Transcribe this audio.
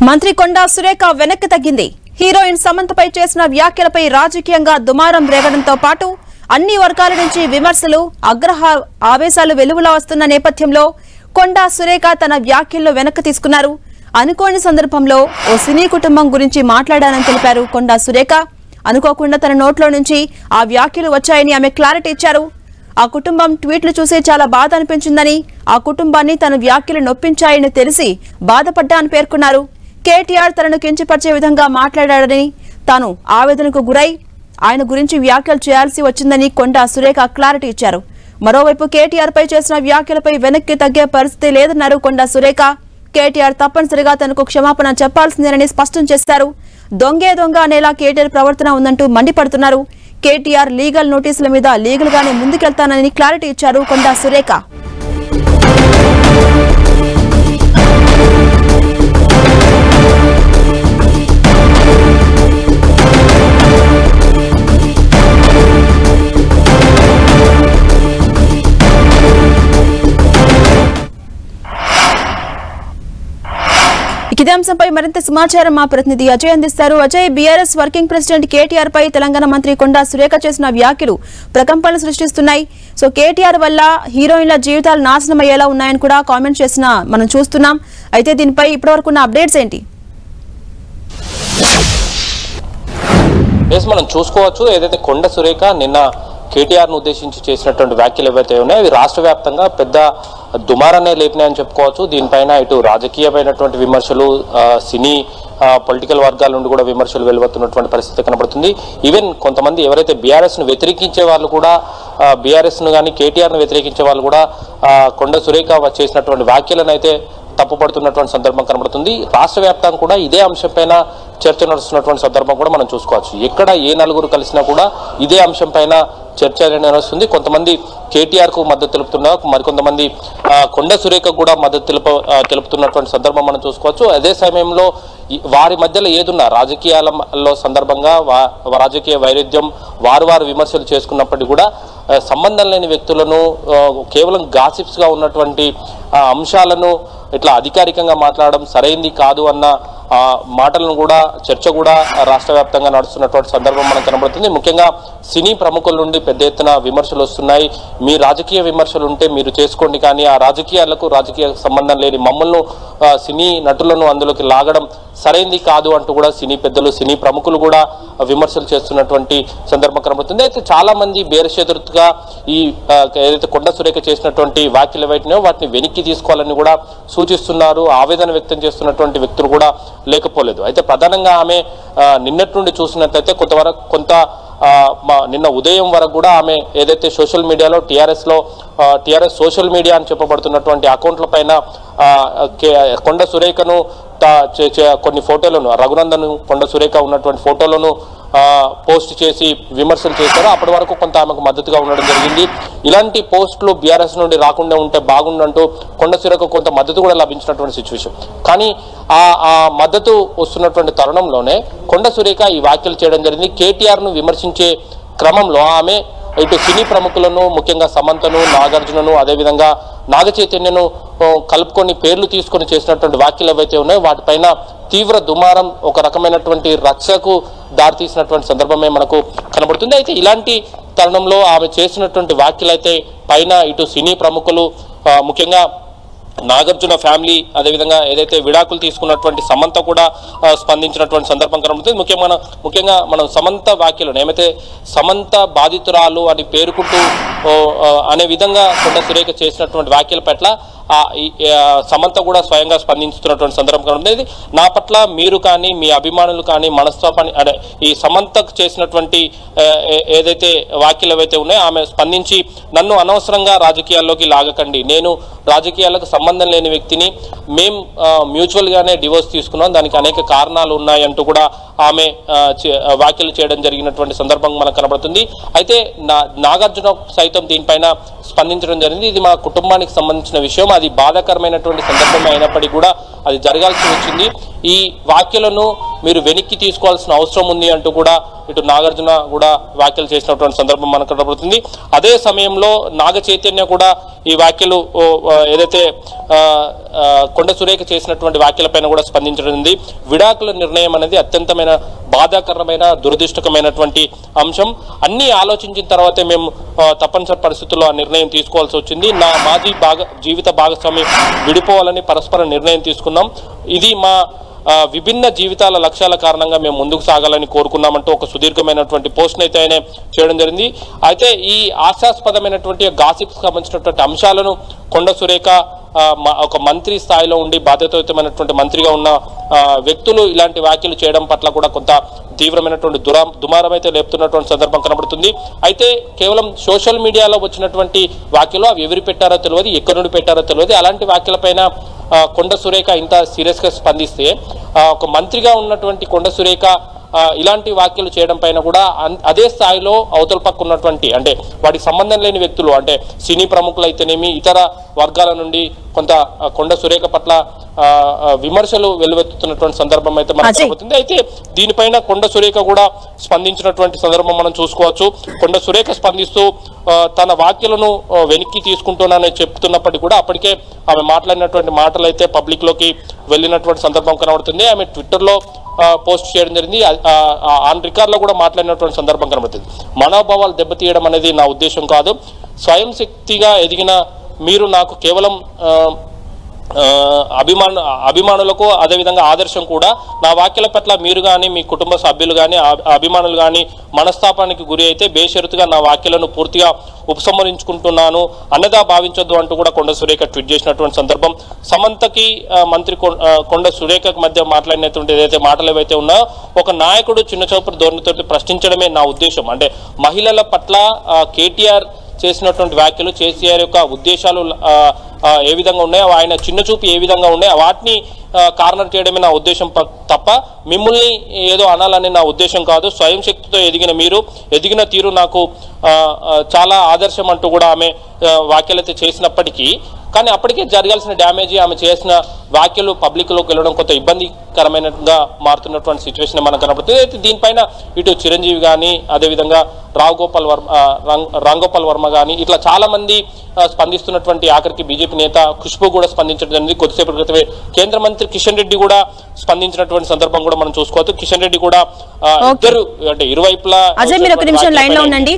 మంత్రి కొండా సురేఖ వెనక్కి తగ్గింది. హీరోయిన్ సమంతపై చేసిన వ్యాఖ్యలపై రాజకీయంగా దుమారం రేగడంతో పాటు అన్ని వర్గాల నుంచి విమర్శలు, ఆగ్రహ ఆవేశాలు వెలువలా వస్తున్న నేపథ్యంలో కొండా సురేఖ తన వ్యాఖ్యల్లో వెనక్కి తీసుకున్నారు. అనుకోని సందర్భంలో ఓ సినీ కుటుంబం గురించి మాట్లాడానని తెలిపారు కొండా సురేఖ. అనుకోకుండా తన నోట్లో నుంచి ఆ వ్యాఖ్యలు వచ్చాయని ఆమె క్లారిటీ ఇచ్చారు. ఆ కుటుంబం ట్వీట్లు చూసి చాలా బాధ అనిపించిందని, ఆ కుటుంబాన్ని తన వ్యాఖ్యలు నొప్పించాయని తెలిసి బాధపడ్డానని పేర్కొన్నారు. కేటీఆర్ తనను కించపరిచే విధంగా మాట్లాడాడని, తాను ఆవేదనకు గురై ఆయన గురించి వ్యాఖ్యలు చేయాల్సి వచ్చిందని కొండా సురేఖ క్లారిటీ ఇచ్చారు. మరోవైపు కేటీఆర్ పై చేసిన వ్యాఖ్యలపై వెనక్కి తగ్గే పరిస్థితి లేదన్నారు కొండా సురేఖ. కేటీఆర్ తప్పనిసరిగా తనకు క్షమాపణ చెప్పాల్సిందేనని స్పష్టం చేశారు. దొంగే దొంగ అనేలా కేటీఆర్ ప్రవర్తన ఉందంటూ మండిపడుతున్నారు. కేటీఆర్ లీగల్ నోటీసుల మీద లీగల్ గానే ముందుకెళ్తానని క్లారిటీ ఇచ్చారు కొండా సురేఖ. ఇదే అంశంపై మరింత సమాచారం మా ప్రతినిధి అజయ్ అందిస్తారు. Ajay, BRS working president KTR పై తెలంగాణ మంత్రి కొండా సురేఖ చేసిన వ్యాఖ్యలు ప్రకంపనలు సృష్టిస్తున్నాయి. సో కేటీఆర్ వల్ల హీరోయిన్ల జీవితాలు నాశనం అయ్యేలా ఉన్నాయని కూడా కామెంట్ చేసిన మనం చూస్తున్నాం. అయితే దీనిపై ఇప్పటివరకు ఉన్న అప్డేట్స్ ఏంటి? మనం చూసుకోవచ్చు, ఏదైతే కొండా సురేఖ నిన్న కేటీఆర్ ను ఉద్దేశించి చేసినటువంటి వ్యాఖ్యలు ఏవైతే ఉన్నాయో అవి రాష్ట్ర వ్యాప్తంగా పెద్ద దుమారాన్ని లేపినాయని చెప్పుకోవచ్చు. దీనిపైన ఇటు రాజకీయమైనటువంటి విమర్శలు, సినీ పొలిటికల్ వర్గాల నుండి కూడా విమర్శలు వెలువడుతున్నటువంటి పరిస్థితి కనబడుతుంది. ఈవెన్ కొంతమంది ఎవరైతే బీఆర్ఎస్ ను వ్యతిరేకించే వాళ్ళు కూడా, బీఆర్ఎస్ ను కానీ కేటీఆర్ ను వ్యతిరేకించే వాళ్ళు కూడా కొండా సురేఖ చేసినటువంటి వ్యాఖ్యలను అయితే తప్పుపడుతున్నటువంటి సందర్భం కనబడుతుంది. రాష్ట్ర వ్యాప్తంగా కూడా ఇదే అంశంపైన చర్చ నడుస్తున్నటువంటి సందర్భం కూడా మనం చూసుకోవచ్చు. ఎక్కడ ఏ నలుగురు కలిసినా కూడా ఇదే అంశంపైన చర్చ నడుస్తుంది. కొంతమంది కేటీఆర్ కు మద్దతు తెలుపుతున్నారు, మరికొంతమంది కొండా సురేఖ కూడా మద్దతు తెలుపుతున్నటువంటి సందర్భం మనం చూసుకోవచ్చు. అదే సమయంలో వారి మధ్యలో ఏదున్నా రాజకీయాలలో సందర్భంగా రాజకీయ వైరుధ్యం, వారు విమర్శలు చేసుకున్నప్పటికీ కూడా సంబంధం లేని వ్యక్తులను, కేవలం గాసిప్స్ గా ఉన్నటువంటి అంశాలను ఇట్లా అధికారికంగా మాట్లాడడం సరైంది కాదు అన్న మాటలను కూడా, చర్చ కూడా రాష్ట్ర వ్యాప్తంగా నడుస్తున్నటువంటి సందర్భం మనకు కనబడుతుంది. ముఖ్యంగా సినీ ప్రముఖుల నుండి పెద్ద ఎత్తున విమర్శలు వస్తున్నాయి. మీ రాజకీయ విమర్శలు ఉంటే మీరు చేసుకోండి, కానీ ఆ రాజకీయ సంబంధం లేని మమ్మల్ని, సినీ నటులను అందులోకి లాగడం సరైంది కాదు అంటూ కూడా సినీ పెద్దలు, సినీ ప్రముఖులు కూడా విమర్శలు చేస్తున్నటువంటి సందర్భం కనబడుతుంది. అయితే చాలా మంది బేరషెదురుగా ఈ ఏదైతే కొండా సురేఖ చేసినటువంటి వ్యాఖ్యలు ఏవైతున్నాయో వాటిని వెనక్కి తీసుకోవాలని కూడా సూచిస్తున్నారు. ఆవేదన వ్యక్తం చేస్తున్నటువంటి వ్యక్తులు కూడా లేకపోలేదు. అయితే ప్రధానంగా ఆమె నిన్నటి నుండి చూసినట్లయితే కొంత నిన్న ఉదయం వరకు కూడా ఆమె ఏదైతే సోషల్ మీడియాలో టీఆర్ఎస్ సోషల్ మీడియా అని చెప్పబడుతున్నటువంటి అకౌంట్ల పైన కొండా సురేఖను కొన్ని ఫోటోలను, రఘునందన్ కొండా సురేఖ ఉన్నటువంటి ఫోటోలను పోస్ట్ చేసి విమర్శలు చేశారు. అప్పటి వరకు కొంత ఆమెకు మద్దతుగా ఉండడం జరిగింది. ఇలాంటి పోస్టులు బీఆర్ఎస్ నుండి రాకుండా ఉంటే బాగుండంటూ కొండా సురేఖ కొంత మద్దతు కూడా లభించినటువంటి సిచ్యువేషన్. కానీ ఆ మద్దతు వస్తున్నటువంటి తరుణంలోనే కొండా సురేఖ ఈ వ్యాఖ్యలు చేయడం జరిగింది. కేటీఆర్ ను విమర్శించే క్రమంలో ఆమె ఇటు సినీ ప్రముఖులను, ముఖ్యంగా సమంతను, నాగార్జునను, అదేవిధంగా నాగ చైతన్యను కలుపుకొని పేర్లు తీసుకొని చేసినటువంటి వ్యాఖ్యలు ఏవైతే ఉన్నాయో వాటిపైన తీవ్ర దుమారం, ఒక రకమైనటువంటి రక్షకు దారితీసినటువంటి సందర్భమే మనకు కనబడుతుంది. అయితే ఇలాంటి తరుణంలో ఆమె చేసినటువంటి వ్యాఖ్యలు అయితే పైన ఇటు సినీ ప్రముఖులు, ముఖ్యంగా నాగార్జున ఫ్యామిలీ, అదేవిధంగా ఏదైతే విడాకులు తీసుకున్నటువంటి సమంత కూడా స్పందించినటువంటి సందర్భం కనబడుతుంది. ముఖ్యంగా మనం సమంత వ్యాఖ్యలను ఏమైతే సమంత బాధితురాలు అని పేర్కొంటూ అనే విధంగా కొండా సురేఖ చేసినటువంటి వ్యాఖ్యల పట్ల సమంత కూడా స్వయంగా స్పందించుతున్నటువంటి సందర్భం కనబడుతుంది. నా పట్ల మీరు కానీ, మీ అభిమానులు కానీ మనస్తాపాన్ని, అదే ఈ సమంతకు చేసినటువంటి ఏదైతే వ్యాఖ్యలు ఏవైతే ఉన్నాయో ఆమె స్పందించి, నన్ను అనవసరంగా రాజకీయాల్లోకి లాగకండి, నేను రాజకీయాలకు సంబంధం లేని వ్యక్తిని, మేం మ్యూచువల్ గానే డివోర్స్ తీసుకున్నాం, దానికి అనేక కారణాలు ఉన్నాయంటూ కూడా ఆమె వ్యాఖ్యలు చేయడం జరిగినటువంటి సందర్భం మనకు కనబడుతుంది. అయితే నాగార్జున సైతం దీనిపైన స్పందించడం జరిగింది. ఇది మా కుటుంబానికి సంబంధించిన విషయం, అది బాధాకరమైనటువంటి సందర్భమే అయినప్పటికీ కూడా అది జరగాల్సి వచ్చింది. ఈ వ్యాఖ్యలను మీరు వెనక్కి తీసుకోవాల్సిన అవసరం ఉంది అంటూ కూడా ఇటు నాగార్జున కూడా వ్యాఖ్యలు చేసినటువంటి సందర్భం మనకు కనబడుతుంది. అదే సమయంలో నాగ చైతన్య కూడా ఈ వ్యాఖ్యలు ఏదైతే కొండ సురేఖ చేసినటువంటి వ్యాఖ్యలపైన కూడా స్పందించనుంది. విడాకుల నిర్ణయం అనేది అత్యంతమైన బాధాకరమైన దురదృష్టకమైనటువంటి అంశం. అన్ని ఆలోచించిన తర్వాతే మేము తప్పనిసరి పరిస్థితుల్లో ఆ నిర్ణయం తీసుకోవాల్సి వచ్చింది. నా మాజీ జీవిత భాగస్వామి విడిపోవాలని పరస్పర నిర్ణయం తీసుకున్నాం. ఇది మా విభిన్న జీవితాల లక్ష్యాల కారణంగా మేము ముందుకు సాగాలని కోరుకున్నామంటూ ఒక సుదీర్ఘమైనటువంటి పోస్ట్ అయితే ఆయన చేయడం జరిగింది. అయితే ఈ హాస్యాస్పదమైనటువంటి గాసిప్స్ సంబంధించినటువంటి అంశాలను కొండ సురేఖ ఒక మంత్రి స్థాయిలో ఉండి బాధ్యతాయుతమైనటువంటి మంత్రిగా ఉన్న వ్యక్తులు ఇలాంటి వ్యాఖ్యలు చేయడం పట్ల కూడా కొంత తీవ్రమైనటువంటి దుమారం అయితే లేపుతున్నటువంటి సందర్భం కనబడుతుంది. అయితే కేవలం సోషల్ మీడియాలో వచ్చినటువంటి వ్యాఖ్యలు అవి ఎవరు పెట్టారో తెలియదు, ఎక్కడి నుండి పెట్టారో తెలియదు. అలాంటి వ్యాఖ్యలపైన కొండ సురేఖ ఇంత సీరియస్గా స్పందిస్తే ఒక మంత్రిగా ఉన్నటువంటి కొండ సురేఖ ఇలాంటి వ్యాఖ్యలు చేయడం పైన కూడా అదే స్థాయిలో అవతల పక్క ఉన్నటువంటి అంటే వాటికి సంబంధం లేని వ్యక్తులు అంటే సినీ ప్రముఖులు అయితేనేమి ఇతర వర్గాల నుండి కొంత కొండ సురేఖ పట్ల విమర్శలు వెల్లువెత్తుతున్నటువంటి సందర్భం అయితే మనకు కనబడుతుంది. అయితే దీనిపైన కొండ సురేఖ కూడా స్పందించినటువంటి సందర్భం మనం చూసుకోవచ్చు. కొండ సురేఖ స్పందిస్తూ తన వ్యాఖ్యలను వెనక్కి తీసుకుంటున్నానని చెప్తున్నప్పటికీ కూడా అప్పటికే ఆమె మాట్లాడినటువంటి మాటలు అయితే పబ్లిక్ లోకి వెళ్ళినటువంటి సందర్భం కనబడుతుంది. ఆమె ట్విట్టర్లో పోస్ట్ చేయడం జరిగింది. ఆన్ రికార్డ్ లో కూడా మాట్లాడినటువంటి సందర్భం కనబడుతుంది. మనోభావాలు దెబ్బతీయడం అనేది నా ఉద్దేశం కాదు. స్వయం శక్తిగా ఎదిగిన మీరు నాకు కేవలం అభిమానులకు అదేవిధంగా ఆదర్శం కూడా. నా వ్యాఖ్యల పట్ల మీరు కానీ మీ కుటుంబ సభ్యులు కానీ అభిమానులు కానీ మనస్తాపానికి గురి అయితే బేషరతుగా నా వ్యాఖ్యలను పూర్తిగా ఉపసంహరించుకుంటున్నాను అన్నదా భావించొద్దు అంటూ కూడా కొండ సురేఖ ట్వీట్ చేసినటువంటి సందర్భం. సమంతకి మంత్రి కొండ సురేఖకు మధ్య మాట్లాడినటువంటి ఏదైతే మాటలు ఏవైతే ఉన్నాయో ఒక నాయకుడు చిన్న చూపు ధోరణితో ప్రశ్నించడమే నా ఉద్దేశం. అంటే మహిళల పట్ల కేటీఆర్ చేసినటువంటి వ్యాఖ్యలు కేసీఆర్ యొక్క ఉద్దేశాలు ఏ విధంగా ఉన్నాయో ఆయన చిన్న చూపు ఏ విధంగా ఉన్నాయో వాటిని కార్నర్ చేయడమే నా ఉద్దేశం తప్ప మిమ్మల్ని ఏదో అనాలని నా ఉద్దేశం కాదు. స్వయం శక్తితో ఎదిగిన మీరు ఎదిగిన తీరు నాకు చాలా ఆదర్శం అంటూ కూడా ఆమె వ్యాఖ్యలైతే చేసినప్పటికీ కానీ అప్పటికే జరగాల్సిన డ్యామేజ్ ఆమె చేసిన వ్యాఖ్యలు పబ్లిక్లోకి వెళ్ళడం కొంత ఇబ్బందికరమైనగా మారుతున్నటువంటి సిచ్యువేషన్ మనకు కనబడుతుంది. అయితే దీనిపైన ఇటు చిరంజీవి కానీ అదేవిధంగా రామ్ గోపాల్ వర్మ కానీ ఇట్లా చాలా మంది స్పందిస్తున్నటువంటి ఆఖరికి బీజేపీ నేత ఖుష్బు కూడా స్పందించడం జరిగింది. కొద్దిసేపటి క్రితమే కేంద్ర మంత్రి కిషన్ రెడ్డి కూడా స్పందించినటువంటి సందర్భం కూడా మనం చూసుకోవచ్చు. కిషన్ రెడ్డి కూడా ఇద్దరు అంటే ఇరువైపులా అజయ్ మీరు ఒక నిమిషం లైన్ లో ఉండండి.